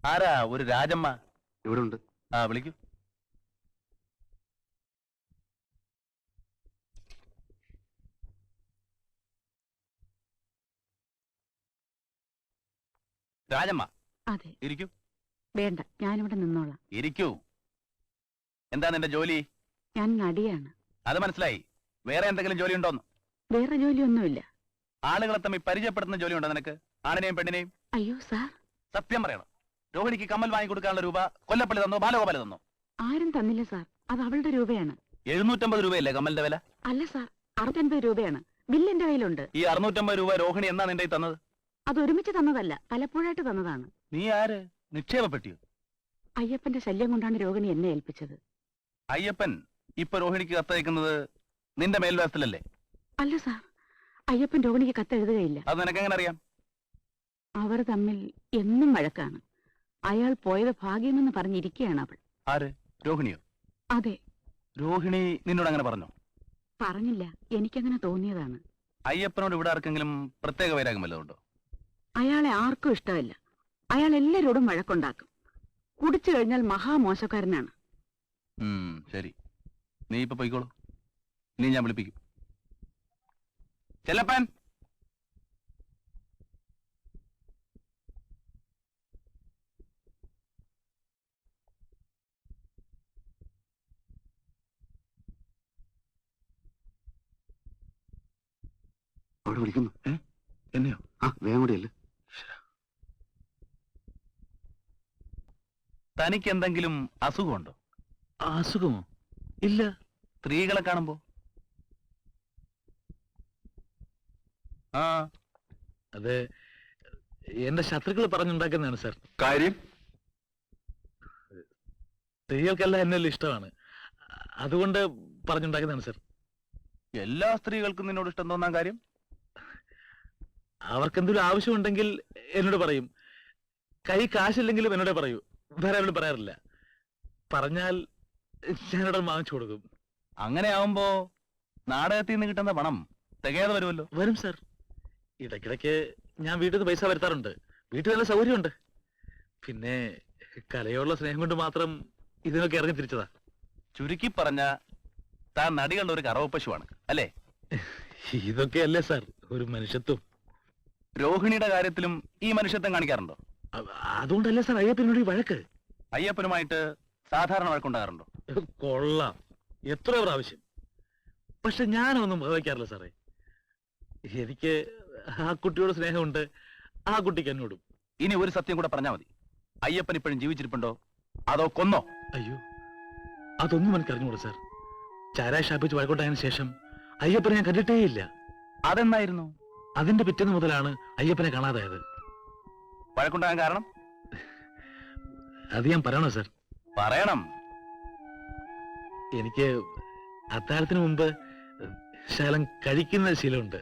ആരാ ഒരു രാജമ്മ? ഇവിടെ ഉണ്ട്. ആ വിളിക്കൂ. രാജമ്മ അതെ. ഇരിക്കൂ. വേണ്ട, ഞാനിവിടെ നിന്നോളാം. ഇരിക്കൂ. എന്താ നിന്റെ ജോലി? ഞാൻ നടിയാണ്. അത് മനസ്സിലായി. വേറെ എന്തെങ്കിലും ജോലി ഉണ്ടോന്ന്? വേറെ ജോലിയൊന്നുമില്ല. ആളുകളെ തമ്മിൽ പരിചയപ്പെടുത്തുന്ന ജോലി ഉണ്ടോ നിനക്ക്? ആണിനെയും പെണ്ണിനെയും? അയ്യോ സാർ, സത്യം പറയണം. രോഹിണിക്ക് കമ്മൽ വാങ്ങിക്കൊടുക്കാനുള്ള രൂപ കൊല്ലപ്പള്ളി തന്നോ ബാലഗോപാല തന്നോ? ആരും തന്നില്ല സാർ. അത് അവളുടെ രൂപയാണ്. 750 രൂപയല്ലേ കമ്മലിന്റെ വില? അല്ല സാർ, 650 രൂപയാണ്. ബില്ല് എന്റെ കയ്യിലുണ്ട്. ഈ 650 രൂപ രോഹിണി എന്നാ നിന്റെ കയ്യിൽ തന്നത്? അത് ഒരുമിച്ച് തന്നതല്ല, പലപ്പോഴായിട്ട് തന്നതാണ്. നീ ആര്? നിക്ഷേപപ്പെട്ടിയോ? അയ്യപ്പന്റെ ശല്യം കൊണ്ടാണ് രോഹിണി എന്നെ ഏൽപ്പിച്ചത്. അയ്യപ്പൻ ഇപ്പൊ രോഹിണിക്ക് കത്തയക്കുന്നത് നിന്റെ മേൽവാസത്തിലല്ലേ? അല്ല സാർ, അയ്യപ്പൻ രോഹിണിക്ക് കത്തെഴുതുകയില്ല. അത് നിനക്കെങ്ങനെ അറിയാം? അവർ തമ്മിൽ എന്നും വഴക്കാണ്. അയാൾ പോയത് ഭാഗ്യമെന്ന് പറഞ്ഞിരിക്കുകയാണ് അവൾ. ആര്? രോഹിണിയോ? അതെ. രോഹിണി നിന്നോട് അങ്ങനെ പറഞ്ഞോ? പറഞ്ഞില്ല, എനിക്കങ്ങനെ തോന്നിയതാണ്. അയ്യപ്പനോട് ഇവിടെ ആർക്കെങ്കിലും പ്രത്യേക വൈരാഗ്യം വല്ലതും ഉണ്ടോ? അയാളെ ആർക്കും ഇഷ്ടമല്ല. അയാൾ എല്ലാരോടും വഴക്കുണ്ടാക്കും. കുടിച്ചു കഴിഞ്ഞാൽ മഹാമോശക്കാരനാണ്. ശരി, നീ ഇപ്പൊ പോയിക്കോളൂ. നീ ഞാൻ വിളിപ്പിക്കും. ചെല്ലപ്പൻ. അവിടെ വിളിക്കുന്നു. എന്നെയോ? ആ വേഗം കൂടിയല്ലേ. തനിക്ക് എന്തെങ്കിലും അസുഖമുണ്ടോ? അസുഖമോ? ഇല്ല. സ്ത്രീകളെ കാണുമ്പോ? ആ, അത് എന്റെ ശത്രുക്കൾ പറഞ്ഞുണ്ടാക്കുന്നതാണ് സാർ. കാര്യം? സ്ത്രീകൾക്കെല്ലാം എന്നെ ഇഷ്ടമാണ്, അതുകൊണ്ട് പറഞ്ഞുണ്ടാക്കുന്നതാണ് സാർ. എല്ലാ സ്ത്രീകൾക്കും നിന്നോട് ഇഷ്ടം തോന്നാൻ കാര്യം? അവർക്ക് എന്തെങ്കിലും ആവശ്യമുണ്ടെങ്കിൽ എന്നോട് പറയും. കൈ കാശില്ലെങ്കിലും എന്നോട് പറയൂ. വേറെ അവരോട് പറയാറില്ല. പറഞ്ഞാൽ ഞാനോട് വാങ്ങിച്ചു കൊടുക്കും. അങ്ങനെ ആവുമ്പോ നാടകത്തിൽ നിന്ന് കിട്ടുന്ന പണം തികയാതെ വരുമല്ലോ. വരും സാർ. ഇടയ്ക്കിടയ്ക്ക് ഞാൻ വീട്ടിൽ നിന്ന് പൈസ വരുത്താറുണ്ട്. വീട്ടിൽ നല്ല സൗകര്യമുണ്ട്. പിന്നെ കലയോടുള്ള സ്നേഹം കൊണ്ട് മാത്രം ഇതിനൊക്കെ ഇറങ്ങി തിരിച്ചതാ. ചുരുക്കി പറഞ്ഞ താൻ നടികളുടെ ഒരു കറവ പശുവാണ് അല്ലേ? ഇതൊക്കെയല്ലേ സാർ ഒരു മനുഷ്യത്വം. രോഹിണിയുടെ കാര്യത്തിലും ഈ മനുഷ്യത്വം കാണിക്കാറുണ്ടോ? അതുകൊണ്ടല്ലേ സാർ അയ്യപ്പനോട് ഈ വഴക്ക്. അയ്യപ്പനുമായിട്ട് സാധാരണ വഴക്കുണ്ടാകാറുണ്ടോ? കൊള്ളാം, എത്ര പ്രാവശ്യം. പക്ഷെ ഞാനൊന്നും ഭാവിക്കാറില്ല സാറേ. എനിക്ക് ആ കുട്ടിയോട് സ്നേഹമുണ്ട്, ആ കുട്ടിക്ക് എന്നോടും. ഇനി ഒരു സത്യം കൂടെ പറഞ്ഞാൽ മതി. അയ്യപ്പൻ ഇപ്പോഴും ജീവിച്ചിരിപ്പുണ്ടോ അതോ കൊന്നോ? അയ്യോ, അതൊന്നും എനിക്ക് അറിഞ്ഞുകൂടാ സാർ. ചാരായ ഷാപ്പിച്ച് വഴക്കോട്ടായതിനു ശേഷം അയ്യപ്പനെ ഞാൻ കണ്ടിട്ടേയില്ല. അതെന്നായിരുന്നു? അതിന്റെ പിറ്റേന്ന് മുതലാണ് അയ്യപ്പനെ കാണാതായത്. വഴക്കുണ്ടാകാൻ കാരണം? അത് ഞാൻ പറയണോ സാർ? പറയണം. എനിക്ക് അത്താഴത്തിന് മുമ്പ് ശകലം കഴിക്കുന്ന ശീലമുണ്ട്.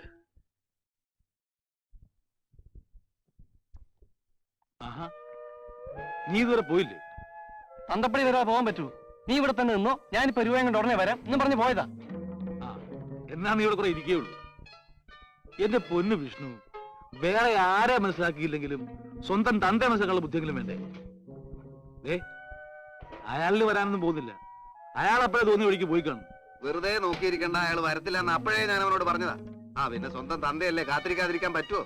നീ ഇതുവരെ പോയില്ലേ? തന്തപ്പടി വരാതെ പോകാൻ പറ്റൂ? നീ ഇവിടെ തന്നെ നിന്നോ, ഞാനിപ്പോ രൂപയും കൊണ്ട് ഉടനെ വരാം എന്ന് പറഞ്ഞ് പോയതാ. എന്നാ നീ ഇവിടെ കുറെ ഇരിക്കുകയുള്ളൂ. എന്റെ പൊന്നു വിഷ്ണു, വേറെ ആരെ മനസ്സിലാക്കിയില്ലെങ്കിലും സ്വന്തം തന്റെ മനസ്സിലാക്കാനുള്ള ബുദ്ധിയെങ്കിലും വേണ്ടേ? അയാളിന് വരാനൊന്നും പോകുന്നില്ല. അയാൾ അപ്പോഴേ തോന്നിയ വഴിക്ക് പോയി കാണും. വെറുതെ നോക്കിയിരിക്കണ്ട, അയാൾ വരത്തില്ല എന്ന് അപ്പോഴേ ഞാൻ അവനോട് പറഞ്ഞതാ. ആ പിന്നെ സ്വന്തം തന്തയല്ലേ, കാത്തിരിക്കാതിരിക്കാൻ പറ്റുമോ?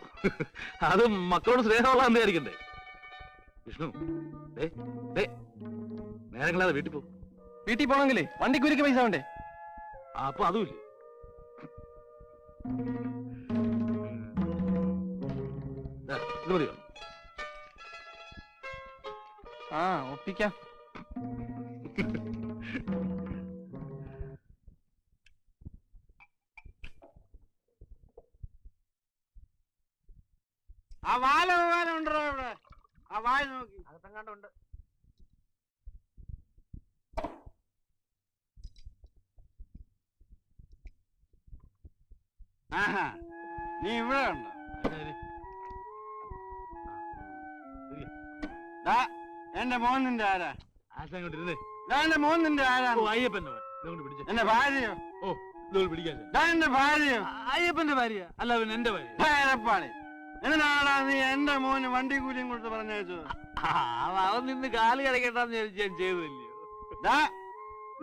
അത് മക്കളോട് സ്നേഹമുള്ള എന്തായിരിക്കണ്ടേ? വിഷ്ണു, നേരങ്ങളാതെ വീട്ടിൽ പോകും. വീട്ടിൽ പോണെങ്കിലേ വണ്ടിക്കൂലിക്ക് പൈസ വേണ്ടേ? അപ്പൊ അതുമില്ലേ? ഇത് മതിയോ? ആ ഒപ്പിക്കാം. ആ വാല ഉണ്ടോ ഇവിടെ? ആ വായ നോക്കി അകത്തെങ്ങാണ്ടുണ്ട്. ആഹാ, നീ ഇവിടെ ഉണ്ടോ? എന്റെ മോൻ നിന്റെ ആരാ? എന്റെ മോൻ നിന്റെ ആരാ? എന്റെ ഭാര്യയോ? പിടിക്കാൻ എന്റെ ഭാര്യയോ? അയ്യപ്പന്റെ ഭാര്യ അല്ല, അവൻ എന്റെ ഭാര്യ. ഭയപ്പാളി എന്തിനാടാ നീ എന്റെ മോന് വണ്ടി കൂലിയും കൊടുത്ത് പറഞ്ഞയച്ചു? അവൻ നിന്ന് കാല് കിടക്കണ്ടെന്ന് വിചാരിച്ച് ഞാൻ ചെയ്തില്ലയോ.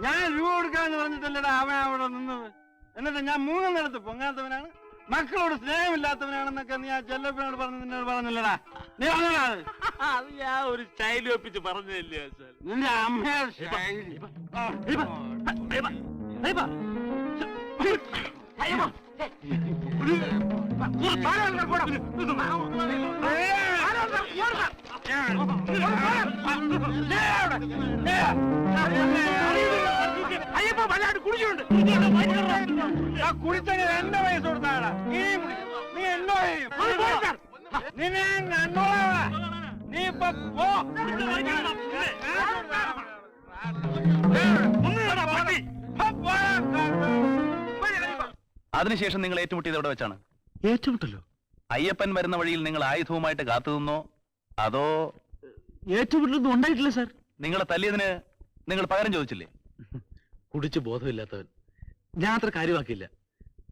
ഞാൻ രൂപ കൊടുക്കാന്ന് പറഞ്ഞിട്ടല്ലടാ അവൻ അവിടെ നിന്നത്. എന്നിട്ട് ഞാൻ മൂന്നെടുത്ത് പൊങ്ങാത്തവനാണ്, മക്കളോട് സ്നേഹമില്ലാത്തവനാണെന്നൊക്കെ നീ ആ ചെല്ലപ്പനോട് പറഞ്ഞു നിന്നോട് പറഞ്ഞില്ലടാ. നീ പറഞ്ഞടാ അത് ഞാൻ ഒരു സ്റ്റൈൽ വെപ്പിച്ച് പറഞ്ഞല്ലേ സാർ. നിന്റെ അമ്മയുടെ ശൈലി. അയ്യപ്പ വല്ലാണ്ട് കുടിച്ചിട്ടുണ്ട്. കുടിച്ചത് എന്റെ വയസ്സ് കൊടുത്താടാ. നീ എന്നോ ചെയ്യും. നിന്നെ കണ്ടോളാ. നീ ഇപ്പൊ പോ. അതിനുശേഷം നിങ്ങൾ ഏറ്റുമുട്ടിയത് എവിടെ വെച്ചാണ്? ഏറ്റുമുട്ടല്ലോ? അയ്യപ്പൻ വരുന്ന വഴിയിൽ നിങ്ങൾ ആയുധവുമായിട്ട് കാത്തു നിന്നോ, അതോ? ഏറ്റുമുട്ടലൊന്നും ഉണ്ടായിട്ടില്ല സാർ. നിങ്ങളെ തല്ലിയതിന് നിങ്ങൾ പകരം ചോദിച്ചില്ലേ? കുടിച്ച് ബോധമില്ലാത്തവൻ. ഞാൻ അത്ര കാര്യമാക്കിയില്ല.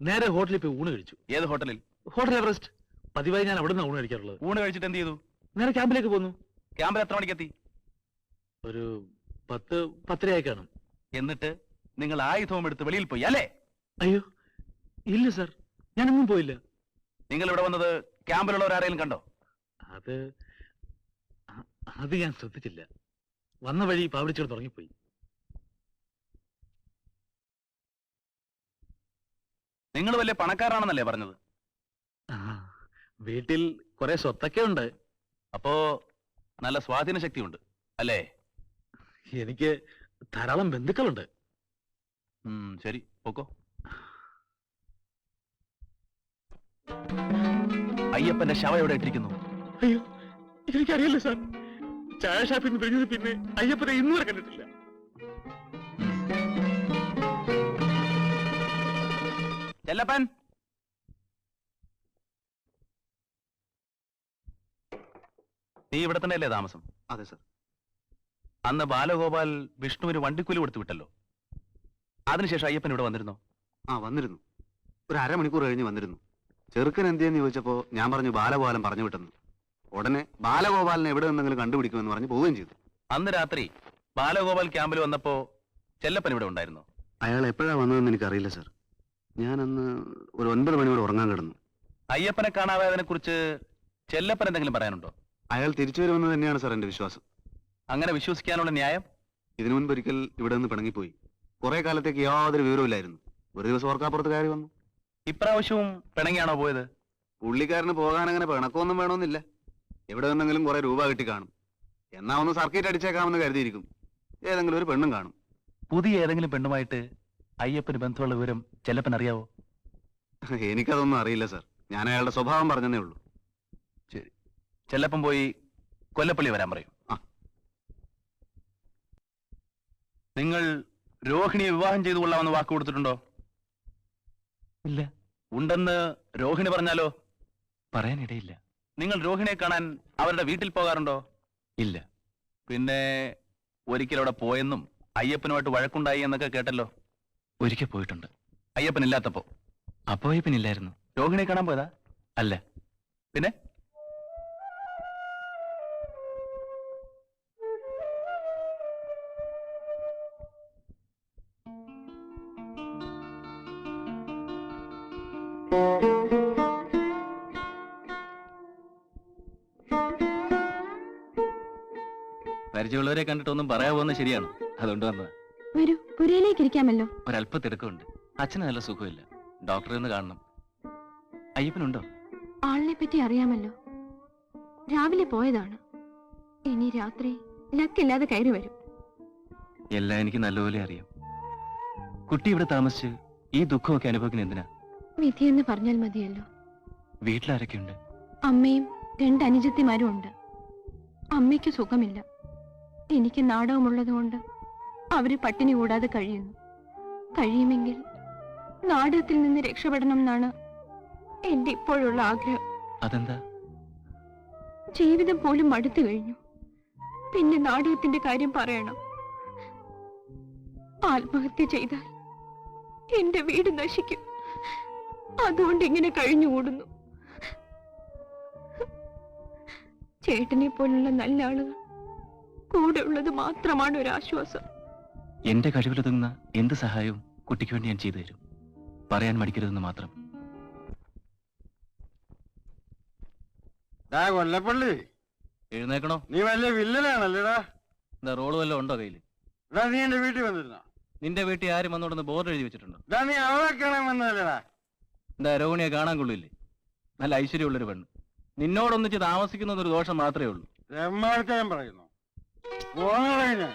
നേരെ ഹോട്ടലിൽ പോയി ഊണ് കഴിച്ചു. ഏത് ഹോട്ടലിൽ? Hotel Everest. പതിവായി ഞാൻ അവിടെ നിന്ന് ഊണ് കഴിക്കാറുള്ളത്. ഊണ് കഴിച്ചിട്ട് എന്ത് ചെയ്തു? നേരെ ക്യാമ്പിലേക്ക് പോന്നു. ക്യാമ്പിൽ എത്ര മണിക്കെത്തി? ഒരു 10-10:30 കാണും. എന്നിട്ട് നിങ്ങൾ ആയുധവും എടുത്ത് വെളിയിൽ പോയി അല്ലേ? അയ്യോ ഇല്ല സാർ, ഞാനൊന്നും പോയില്ല. നിങ്ങൾ ഇവിടെ വന്നത് ക്യാമ്പിലുള്ളവരാരെങ്കിലും കണ്ടോ? അത് ഞാൻ ശ്രദ്ധിച്ചില്ല. വന്ന വഴി പാവടിച്ചോട് തുടങ്ങിപ്പോയി. നിങ്ങൾ വലിയ പണക്കാരാണെന്നല്ലേ പറഞ്ഞത്? വീട്ടിൽ കുറെ സ്വത്തൊക്കെ ഉണ്ട്. അപ്പോ നല്ല സ്വാധീന ശക്തിയുണ്ട് അല്ലേ? എനിക്ക് ധാരാളം ബന്ധുക്കളുണ്ട്. ശരി, പോക്കോ. അയ്യപ്പന്റെ ശവം എവിടെ ഇട്ടിരിക്കുന്നു? അയ്യോ എനിക്കറിയില്ല സാർ. ചായ ഷാപ്പിൽ നിന്ന് പിരിഞ്ഞത് പിന്നെ അയ്യപ്പനെ ഇന്നുവരെ കണ്ടിട്ടില്ല. ചെല്ലപ്പൻ, നീ ഇവിടെ തന്നെയല്ലേ താമസം? അതെ സർ. അന്ന് ബാലഗോപാൽ വിഷ്ണുവിന് വണ്ടിക്കൂലി കൊടുത്തു വിട്ടല്ലോ. അതിനുശേഷം അയ്യപ്പൻ ഇവിടെ വന്നിരുന്നോ? വന്നിരുന്നു. ഒരു അരമണിക്കൂർ കഴിഞ്ഞ് വന്നിരുന്നു. ചെറുക്കൻ എന്തിയെന്ന് ചോദിച്ചപ്പോ ഞാൻ പറഞ്ഞു ബാലഗോപാലൻ പറഞ്ഞു വിട്ടെന്ന്. ഉടനെ ബാലഗോപാലിനെ എവിടെ നിന്നെങ്കിലും കണ്ടുപിടിക്കുമെന്ന് പറഞ്ഞ് പോവുകയും ചെയ്തു. അന്ന് രാത്രി ബാലഗോപാൽ ക്യാമ്പിൽ വന്നപ്പോ ചെല്ലപ്പൻ ഇവിടെ ഉണ്ടായിരുന്നോ? അയാൾ എപ്പോഴാണ് വന്നതെന്ന് എനിക്കറിയില്ല സർ. ഞാൻ അന്ന് ഒരു 9 മണിയോടെ ഉറങ്ങാൻ കിടന്നു. അയ്യപ്പനെ കാണാതായതിനെ കുറിച്ച് ചെല്ലപ്പൻ എന്തെങ്കിലും പറയാനുണ്ടോ? അയാൾ തിരിച്ചു വരുമെന്ന് തന്നെയാണ് സർ എന്റെ വിശ്വാസം. അങ്ങനെ വിശ്വസിക്കാനുള്ള ന്യായം? ഇതിനു മുൻപ് ഒരിക്കൽ ഇവിടെ നിന്ന് പിണങ്ങിപ്പോയി. കുറെ കാലത്തേക്ക് യാതൊരു വിവരമില്ലായിരുന്നു. ഒരു ദിവസം ഓർക്കാപ്പുറത്ത് കയറി വന്നു. ഇപ്രാവശ്യവും പിണങ്ങിയാണോ പോയത്? പുള്ളിക്കാരന് പോകാൻ അങ്ങനെ പിണക്കമൊന്നും വേണമെന്നില്ല. എവിടെ നിന്നെങ്കിലും കുറെ രൂപ കിട്ടി കാണും. എന്നാ ഒന്ന് സർക്കിറ്റ് അടിച്ചേക്കാമെന്ന് കരുതിയിരിക്കും. ഏതെങ്കിലും ഒരു പെണ്ണും കാണും. പുതിയ ഏതെങ്കിലും പെണ്ണുമായിട്ട് അയ്യപ്പന് ബന്ധമുള്ള വിവരം ചെല്ലപ്പൻ അറിയാവോ? എനിക്കതൊന്നും അറിയില്ല സർ. ഞാൻ അയാളുടെ സ്വഭാവം പറഞ്ഞതേ ഉള്ളൂ. ശരി, ചെല്ലപ്പൻ പോയി കൊല്ലപ്പള്ളി വരാൻ പറയും. നിങ്ങൾ രോഹിണിയെ വിവാഹം ചെയ്തു കൊള്ളാമെന്ന് വാക്ക് കൊടുത്തിട്ടുണ്ടോ? ഇല്ല. ഉണ്ടെന്ന് രോഹിണി പറഞ്ഞാലോ? പറയാനിടയില്ല. നിങ്ങൾ രോഹിണിയെ കാണാൻ അവരുടെ വീട്ടിൽ പോകാറുണ്ടോ? ഇല്ല. പിന്നെ ഒരിക്കൽ അവിടെ പോയെന്നും അയ്യപ്പനുമായിട്ട് വഴക്കുണ്ടായി എന്നൊക്കെ കേട്ടല്ലോ. ഒരിക്കൽ പോയിട്ടുണ്ട്. അയ്യപ്പനില്ലാത്തപ്പോ? അപ്പോ അയ്യപ്പനില്ലായിരുന്നു. രോഹിണിയെ കാണാൻ പോയതാ? അല്ല. പിന്നെ? പരിചയമുള്ളവരെ കണ്ടിട്ടൊന്നും പറയാവുന്ന ശരിയാണ്, അതുകൊണ്ട് വന്നത്. വരൂ, പുരയിലേക്ക് ഇരിക്കാമല്ലോ. ഒരല്പ തിരക്കുണ്ട്. അച്ഛന് നല്ല സുഖമില്ല. ഡോക്ടറെ ഒന്ന് കാണണം. അയ്യപ്പനുണ്ടോ? ആളിനെ പറ്റി അറിയാമല്ലോ. രാവിലെ പോയതാണ്. ഇനി രാത്രി ലക്കില്ലാതെ കയറി വരും. എല്ലാം എനിക്ക് നല്ലപോലെ അറിയാം. കുട്ടി ഇവിടെ താമസിച്ച് ഈ ദുഃഖമൊക്കെ അനുഭവിക്കുന്ന എന്തിനാ? വിധിയെന്ന് പറഞ്ഞാൽ മതിയല്ലോ. വീട്ടിലാരൊക്കെയുണ്ട്? അമ്മയും 2 അനുജത്തിമാരും ഉണ്ട്. അമ്മയ്ക്ക് സുഖമില്ല. എനിക്ക് നാടകമുള്ളതുകൊണ്ട് അവര് പട്ടിണി കൂടാതെ കഴിയുന്നു. കഴിയുമെങ്കിൽ നാടകത്തിൽ നിന്ന് രക്ഷപ്പെടണം എന്നാണ് എന്റെ ഇപ്പോഴുള്ള ആഗ്രഹം. അതെന്താ? ജീവിതം പോലും മടുത്തു കഴിഞ്ഞു. പിന്നെ നാടകത്തിന്റെ കാര്യം പറയണം. ആത്മഹത്യ ചെയ്താൽ എന്റെ വീട് നശിക്കും. അതുകൊണ്ട് ഇങ്ങനെ കഴിഞ്ഞുകൂടുന്നു. ചേട്ടനെ പോലുള്ള നല്ല ആളുകൾ കൂടെ ഉള്ളത് മാത്രമാണ് ഒരു ആശ്വാസം. എന്റെ കഴിവിലൊതുങ്ങുന്ന എന്ത് സഹായവും കുട്ടിക്ക് വേണ്ടി ഞാൻ ചെയ്തു തരും. പറയാൻ മടിക്കരുതെന്ന് മാത്രം. കൊല്ലപ്പള്ളി, എഴുന്നേക്കണോ? നീ വലിയ വില്ലനാണല്ലേടാ. എന്താ റോള് വല്ലതും ഉണ്ടോ കയ്യിൽ? എടാ, നീ എന്റെ വീട്ടിൽ വന്നിരുന്നോ? നിന്റെ വീട്ടിൽ ആരും വന്നോടന്ന് ബോർഡ് എഴുതി വെച്ചിട്ടുണ്ടോ? എടാ, നീ അവളെ കാണാൻ വന്നതല്ലേടാ. എന്താ രോഹിണിയെ കാണാൻ കൊള്ളില്ലേ? നല്ല ഐശ്വര്യമുള്ളൊരു പെണ്ണ്. നിന്നോടൊന്നിച്ച് താമസിക്കുന്നതൊരു ദോഷം മാത്രമേ ഉള്ളൂ. രമ്മാഴ്ചയും പറയുന്നു. പോന്നോളെ ഞാൻ.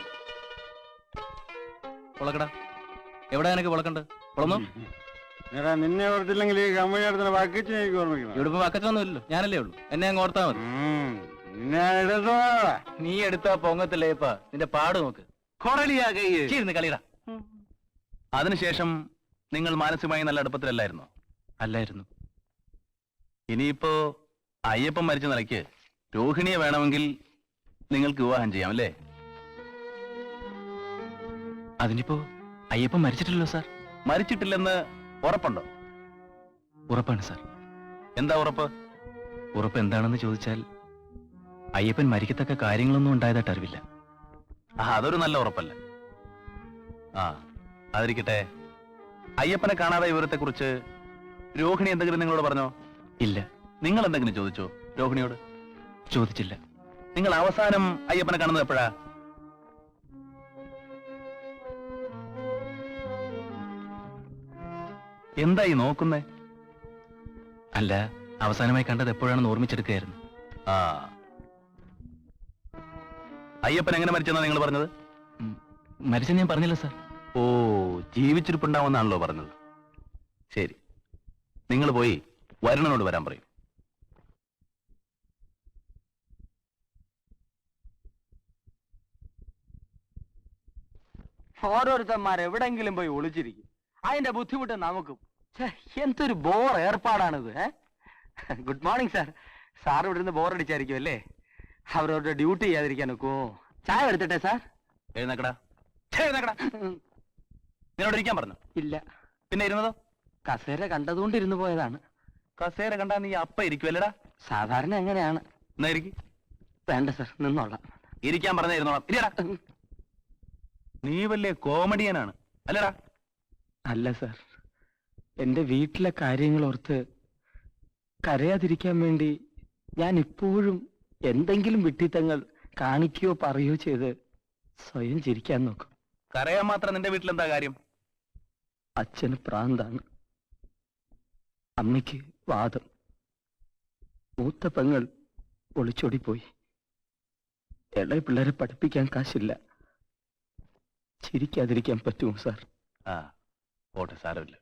പൊളക്കടാ. എവിടെ എനിക്ക് പൊളക്കണ്ട്? പൊളന്നോ? എടാ, നിന്നെ ഓർത്തില്ലെങ്കിൽ ഈ കമ്പനി നടത്തുന്ന വക്കിച്ചിനെ എനിക്ക് ഓർമ്മിക്കണം. ഇവിടെ ഇപ്പൊ വക്കച്ചൊന്നുമില്ലല്ലോ, ഞാനല്ലേ ഉള്ളൂ. എന്നെ അങ്ങ് ഓർത്താ മതി. നിന്നെ എടുത്തോളാ. നീ എടുത്താ പൊങ്ങത്തില്ലേപ്പാ. നിന്റെ പാട് നോക്ക്. ചീരുന്ന് കളിയടാ. അതിനുശേഷം നിങ്ങൾ മാനസികമായി നല്ല അടുപ്പത്തിലല്ലായിരുന്നോ? അല്ലായിരുന്നു. ഇനിയിപ്പോ അയ്യപ്പൻ മരിച്ച നിലയ്ക്ക് രോഹിണിയെ വേണമെങ്കിൽ നിങ്ങൾക്ക് വിവാഹം ചെയ്യാം, അല്ലേ? അതിനിപ്പോ അയ്യപ്പൻ മരിച്ചിട്ടില്ലല്ലോ സാർ. മരിച്ചിട്ടില്ലെന്ന് ഉറപ്പുണ്ടോ? ഉറപ്പാണ് സാർ. എന്താ ഉറപ്പ്? ഉറപ്പ് എന്താണെന്ന് ചോദിച്ചാൽ അയ്യപ്പൻ മരിക്കത്തക്ക കാര്യങ്ങളൊന്നും ഉണ്ടായതായിട്ട് അറിവില്ല. അതൊരു നല്ല ഉറപ്പല്ല. അതിരിക്കട്ടെ, അയ്യപ്പനെ കാണാതെ വിവരത്തെക്കുറിച്ച് രോഹിണി എന്തെങ്കിലും നിങ്ങളോട് പറഞ്ഞോ? ഇല്ല. നിങ്ങൾ എന്തെങ്കിലും ചോദിച്ചോ രോഹിണിയോട്? ചോദിച്ചില്ല. നിങ്ങൾ അവസാനം അയ്യപ്പനെ കാണുന്നത് എപ്പോഴാ? എന്തായി നോക്കുന്നേ? അല്ല, അവസാനമായി കണ്ടത് എപ്പോഴാണെന്ന് ഓർമ്മിച്ചെടുക്കുകയായിരുന്നു. അയ്യപ്പൻ എങ്ങനെ മരിച്ചെന്നാ നിങ്ങൾ പറഞ്ഞത്? മരിച്ചെന്ന് ഞാൻ പറഞ്ഞില്ല സാർ. ഓ, ജീവിച്ചിരിപ്പുണ്ടാവുമെന്നാണല്ലോ പറഞ്ഞത്. ശരി, നിങ്ങൾ പോയി വരുണനോട് വരാൻ പറയും. ഓരോരുത്തന്മാർ എവിടെങ്കിലും പോയി ഒളിച്ചിരിക്കും. അതിന്റെ ബുദ്ധിമുട്ട് നമുക്കും. എന്തൊരു ബോർ ഏർപ്പാടാണിത്. Good morning sir. സാർ ഇവിടെ നിന്ന് ബോറടിച്ചായിരിക്കും അല്ലേ? അവരവരുടെ ഡ്യൂട്ടി ചെയ്യാതിരിക്കാൻ നോക്കുമോ? ചായ എടുത്തിട്ടെ സാർ? എഴുന്നേക്കടാ. നിന്നോട് ഇരിക്കാൻ പറഞ്ഞു? ഇല്ല. പിന്നെ ഇരുന്നതോ? കസേര കണ്ടതുകൊണ്ടിരുന്നു പോയതാണ്. കസേര കണ്ടാ നീ അപ്പ ഇരിക്കുവല്ലടാ? സാധാരണ എങ്ങനെയാണ്. എന്നാ ഇരിക്കും. വേണ്ട സാർ, നിന്നോളാം. ഇരിക്കാൻ പറഞ്ഞിരുന്നോളാം. ഇരിയടാ. നീ വലിയ കോമഡിയനാണ് അല്ലടാ? അല്ല സാർ, എന്റെ വീട്ടിലെ കാര്യങ്ങൾ ഓർത്ത് കരയാതിരിക്കാൻ വേണ്ടി ഞാൻ ഇപ്പോഴും എന്തെങ്കിലും വിഡ്ഢിത്തങ്ങൾ കാണിക്കുകയോ പറയുകയോ ചെയ്ത് സ്വയം ചിരിക്കാൻ നോക്കും. കരയാൻ മാത്രം നിന്റെ വീട്ടിൽ എന്താ കാര്യം? അച്ഛന് പ്രാന്താണ്, അമ്മയ്ക്ക് വാദം, മൂത്ത പെങ്ങൾ ഒളിച്ചോടിപ്പോയി, ഇളയ പിള്ളേരെ പഠിപ്പിക്കാൻ കാശില്ല. ചിരിക്കാതിരിക്കാൻ പറ്റുമോ സാർ? പോട്ടെ, സാരമില്ല.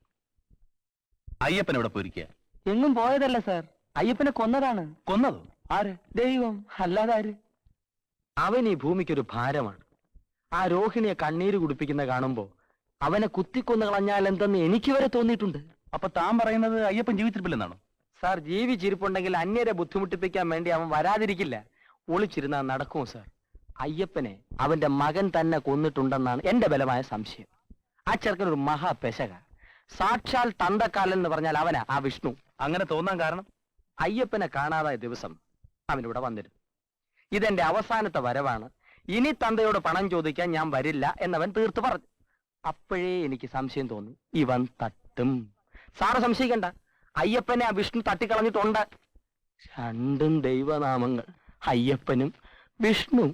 അയ്യപ്പൻ എവിടെ പോയിരിക്കുക? എങ്ങും പോയതല്ല സാർ, അയ്യപ്പനെ കൊന്നതാണ്. കൊന്നതോ? ആര്? ദൈവം, അല്ലാതെ ആര്? അവൻ ഈ ഭൂമിക്കൊരു ഭാരമാണ്. ആ രോഹിണിയെ കണ്ണീര് കുടിപ്പിക്കുന്ന കാണുമ്പോ അവനെ കുത്തിക്കൊന്നു കളഞ്ഞാൽ എന്തെന്ന് എനിക്ക് വരെ തോന്നിയിട്ടുണ്ട്. അപ്പൊ താൻ പറയുന്നത് അയ്യപ്പൻ ജീവിച്ചിരിപ്പില്ലെന്നാണോ? സാർ, ജീവിച്ചിരിപ്പുണ്ടെങ്കിൽ അന്യരെ ബുദ്ധിമുട്ടിപ്പിക്കാൻ വേണ്ടി അവൻ വരാതിരിക്കില്ല. ഒളിച്ചിരുന്നാ നടക്കുമോ സാർ? അയ്യപ്പനെ അവന്റെ മകൻ തന്നെ കൊന്നിട്ടുണ്ടെന്നാണ് എന്റെ ബലമായ സംശയം. ആ ചെറുക്കനൊരു മഹാപെശക. സാക്ഷാൽ തന്തക്കാലൻ എന്ന് പറഞ്ഞാൽ അവനാ ആ വിഷ്ണു. അങ്ങനെ തോന്നാൻ കാരണം? അയ്യപ്പനെ കാണാതായ ദിവസം അവനിവിടെ വന്നിരുന്നു. ഇതെന്റെ അവസാനത്തെ വരവാണ്, ഇനി തന്തയോട് പണം ചോദിക്കാൻ ഞാൻ വരില്ല എന്നവൻ തീർത്തു പറഞ്ഞു. അപ്പോഴേ എനിക്ക് സംശയം തോന്നി, ഇവൻ തട്ടും. സാറ് സംശയിക്കണ്ട, അയ്യപ്പനെ ആ വിഷ്ണു തട്ടിക്കളഞ്ഞിട്ടുണ്ട്. രണ്ടും ദൈവനാമങ്ങൾ, അയ്യപ്പനും വിഷ്ണു.